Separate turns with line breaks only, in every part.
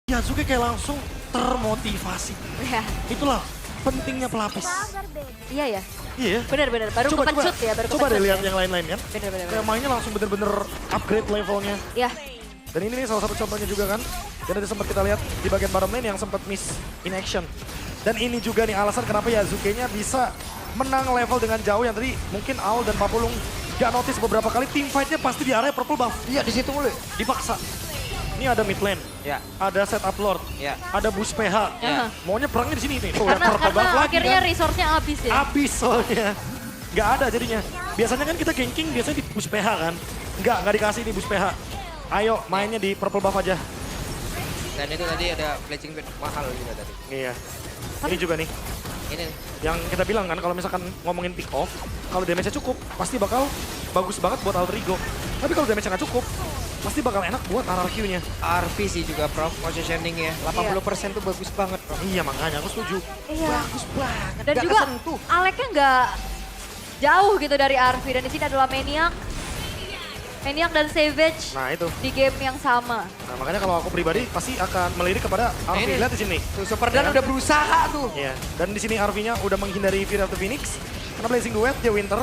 Yasuke kayak langsung termotivasi.
Ya.
Itulah pentingnya pelapis.
Iya ya.
Iya.
Benar-benar. Baru kepencut ya, baru
Coba deh
kepencut
lihat
ya.
yang lain-lain kan.
Benar-benar.
Kayak mainnya langsung bener-bener upgrade levelnya.
Ya.
Dan ini nih salah satu contohnya juga kan. Dan ada sempat kita lihat di bagian bottom lane yang sempat miss in action. Dan ini juga nih alasan kenapa Yasuke-nya bisa menang level dengan jauh yang tadi mungkin Aul dan Papulung gak notice beberapa kali team fight-nya pasti di area purple buff.
Iya di situ mulu.
Dipaksa. Ini ada mid lane,
Ya.
ada setup lord,
Ya.
ada boost PH.
Ya.
Maunya perangnya di sini nih. Tuh, lihat
Karena,
purple buff lagi
akhirnya
kan.
resource-nya habis ya.
Habis soalnya. Nggak ada jadinya. Biasanya kan kita ganking biasanya di boost PH kan. Nggak dikasih di boost PH. Ayo mainnya di purple buff aja.
Dan itu tadi ada flashing pit mahal juga tadi.
Iya. Ini juga nih.
Ini
Yang kita bilang kan kalau misalkan ngomongin pick off, kalau damage-nya cukup, pasti bakal bagus banget buat Alter Ego. Tapi kalau damage-nya nggak cukup, pasti bakal enak buat RRQ-nya.
RV sih juga Prof, positioning ya. 80% tuh bagus banget Prof.
Iya makanya aku setuju.
Iya.
Bagus banget.
Dan
Nggak
juga
kesentuh.
Aleknya nggak jauh gitu dari Arvi. Dan di sini adalah Maniac. Maniac dan Savage
Nah itu.
di game yang sama.
Nah makanya kalau aku pribadi pasti akan melirik kepada RV.
Ini.
Lihat di sini.
Tuh Super Dan
Ya.
udah berusaha tuh.
Iya. Dan di sini RV-nya udah menghindari Fury of the Phoenix. Karena Blazing Duet dia Winter.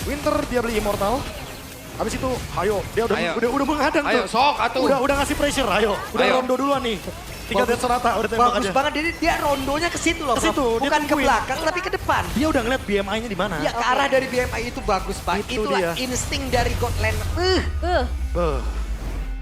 Winter dia beli Immortal. Habis itu, ayo dia udah menghadang
Ayo
tuh.
sok atuh.
Udah ngasih pressure, ayo. Udah
Ayo.
rondo duluan nih. 3 dead serata udah tembak
Bagus
aja.
banget, jadi dia rondonya ke situ loh
Ke situ,
Prof.
dia
Bukan ke
tungguin.
belakang tapi ke depan.
Dia udah ngeliat BMI-nya di mana.
Ya ke arah dari BMI itu bagus banget.
Itu
Itulah
dia.
insting dari God Laner.
Beuh.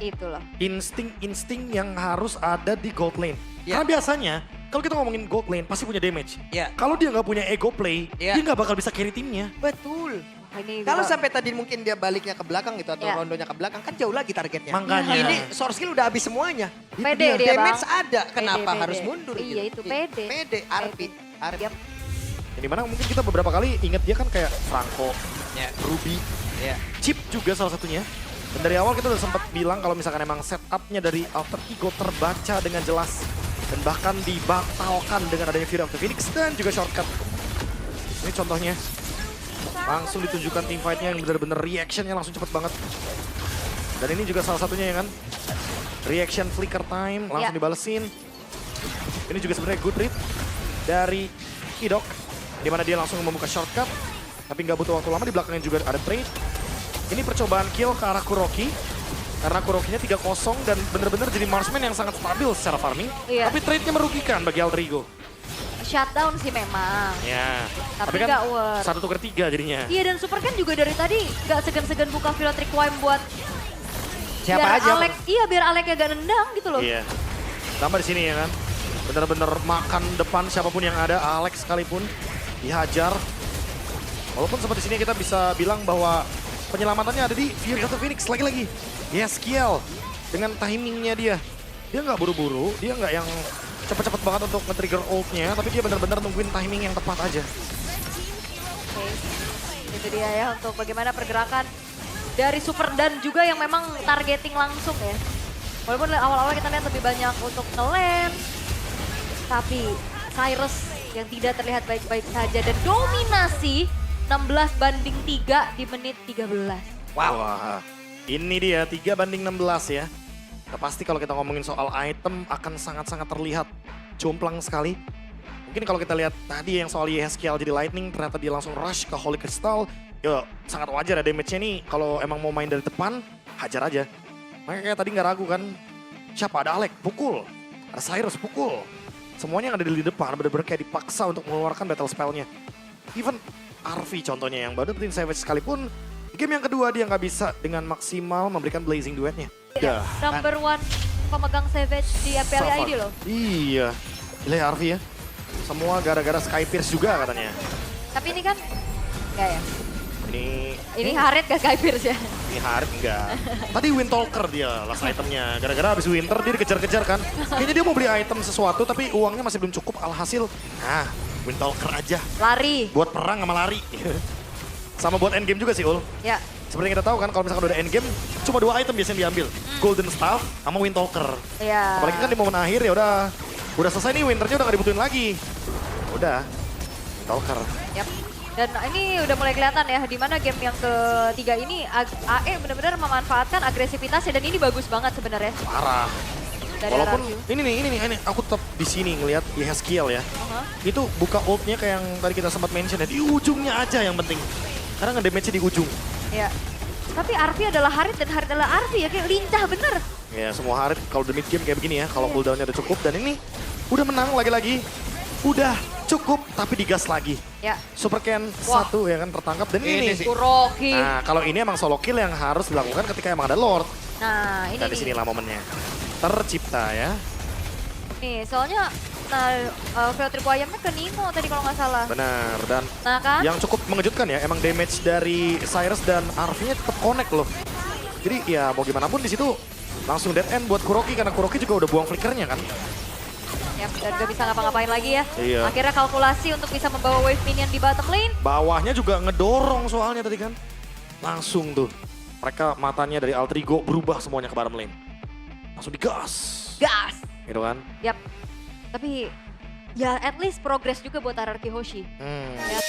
Itulah.
Insting yang harus ada di gold lane.
Ya.
Karena biasanya kalau kita ngomongin gold lane pasti punya damage.
Ya.
Kalau dia nggak punya ego play,
Ya.
dia nggak bakal bisa carry timnya.
Betul.
Ini
Kalau
juga-
sampai tadi mungkin dia baliknya ke belakang gitu atau
Ya.
rondonya ke belakang kan jauh lagi targetnya.
Makanya.
Ini source skill udah habis semuanya.
Pede dia,
Damage
Bang.
ada, kenapa
Pede.
harus mundur
Iya,
gitu.
itu pede.
Pede, Arpit.
Yap.
Yang dimana mungkin kita beberapa kali inget dia kan kayak Franco,
Ya,
Ruby,
ya.
Chip juga salah satunya. Dan dari awal kita udah sempat bilang kalau misalkan emang setupnya dari Alter Ego terbaca dengan jelas. Dan bahkan dibatalkan dengan adanya Fury of the Phoenix dan juga shortcut. Ini contohnya. Langsung ditunjukkan team fight-nya yang bener-bener reaction-nya langsung cepet banget. Dan ini juga salah satunya ya kan. Reaction flicker time langsung
Ya.
dibalesin. Ini juga sebenarnya good read dari Idok. Dimana dia langsung membuka shortcut. Tapi nggak butuh waktu lama, di belakangnya juga ada trade. Ini percobaan kill ke arah Kuroki. Karena Kurokinya 3-0 dan bener-bener jadi marksman yang sangat stabil secara farming.
Iya.
Tapi trade-nya merugikan bagi Alter Ego.
Shutdown sih memang.
Ya.
Tapi
kan
nggak worth.
1-3 jadinya.
Iya, dan Super kan juga dari tadi nggak segan-segan buka Philotric Wime buat
Siapa
biar
aja?
Alek, iya biar Aleknya gak nendang gitu loh.
Iya. Tambah di sini ya kan. Bener-bener makan depan siapapun yang ada, Alex sekalipun dihajar. Walaupun seperti sini kita bisa bilang bahwa penyelamatannya ada di Fury of the Phoenix lagi-lagi. Yes, Kiel. Dengan timingnya dia. Dia nggak buru-buru, dia nggak yang cepet-cepet banget untuk nge-trigger ult-nya, tapi dia benar-benar nungguin timing yang tepat aja.
Oke. Itu dia ya untuk bagaimana pergerakan dari Super dan juga yang memang targeting langsung ya. Walaupun awal-awal kita lihat lebih banyak untuk nge-lane, tapi Cyrus yang tidak terlihat baik-baik saja dan dominasi 16-3 di menit 13.
Wow.
Wah, ini dia 3-16 ya. Udah pasti kalau kita ngomongin soal item akan sangat-sangat terlihat jomplang sekali. Mungkin kalau kita lihat tadi yang soal Yeskiel jadi lightning, ternyata dia langsung rush ke Holy Crystal. Ya sangat wajar ya damage-nya nih kalau emang mau main dari depan, hajar aja. Makanya kayak tadi nggak ragu kan, siapa ada Alec, pukul. Ada Cyrus, pukul. Semuanya yang ada di depan bener-bener kayak dipaksa untuk mengeluarkan battle spell-nya. Even Arvi contohnya yang baru dapetin Savage sekalipun, di game yang kedua dia nggak bisa dengan maksimal memberikan Blazing Duet-nya.
Ya, number one pemegang Savage di MPL
So far.
ID loh.
Iya, gila ya Arvi ya. Semua gara-gara Sky Pierce juga katanya.
Tapi ini kan, enggak ya. Ini Harit gak Guybrush ya?
Ini Harit enggak. Tadi Windtalker dia last itemnya. Gara-gara habis Winter dia dikejar-kejar kan. Kayaknya dia mau beli item sesuatu tapi uangnya masih belum cukup. Alhasil, nah Windtalker aja.
Lari.
Buat perang sama lari. Sama buat endgame juga sih Ul.
Ya.
Seperti yang kita tahu kan kalau misalkan udah endgame, cuma 2 item biasanya diambil. Golden Staff sama Windtalker.
Iya.
Apalagi kan di momen akhir ya udah selesai nih, Winternya udah gak dibutuhin lagi. Udah, Windtalker.
Yap. Dan ini udah mulai kelihatan ya, di mana game yang ketiga ini AE benar-benar memanfaatkan agresivitasnya dan ini bagus banget sebenarnya.
Parah.
Dari
Walaupun
RRQ.
ini aku tetap di sini ngelihat Yeskiel ya. Itu buka ultnya kayak yang tadi kita sempat mention ya, di ujungnya aja yang penting. Karena nge-damage-nya di ujung.
Ya. Tapi Arfi adalah Harit dan Harit adalah Arfi ya, kayak lincah bener.
Ya semua Harit kalau the mid game kayak begini ya, kalau cooldown-nya udah cukup dan ini udah menang lagi-lagi. Udah cukup tapi digas lagi.
Ya.
Super Ken
Wah.
1 ya kan tertangkap dan ini.
Kuroki.
Nah kalau ini emang solo kill yang harus dilakukan ketika emang ada Lord.
Nah, ini
Dan
nih.
disinilah momennya. Tercipta ya.
Nih, soalnya field requirement ke Nimo tadi kalau nggak salah.
Benar, dan
Nah kan?
yang cukup mengejutkan ya, emang damage dari Cyrus dan Arfi-nya tetap connect loh. Jadi ya mau gimana pun di situ langsung dead end buat Kuroki karena Kuroki juga udah buang flickernya kan.
Ya, dan gak bisa ngapa-ngapain lagi ya.
Iya.
Akhirnya kalkulasi untuk bisa membawa wave minion di bottom lane.
Bawahnya juga ngedorong soalnya tadi kan. Langsung tuh. Mereka matanya dari Altrigo berubah semuanya ke bottom lane. Langsung digas.
Gas!
Gitu kan.
Yap. Tapi ya at least progress juga buat RRQ Hoshi.
Hmm.
Ya.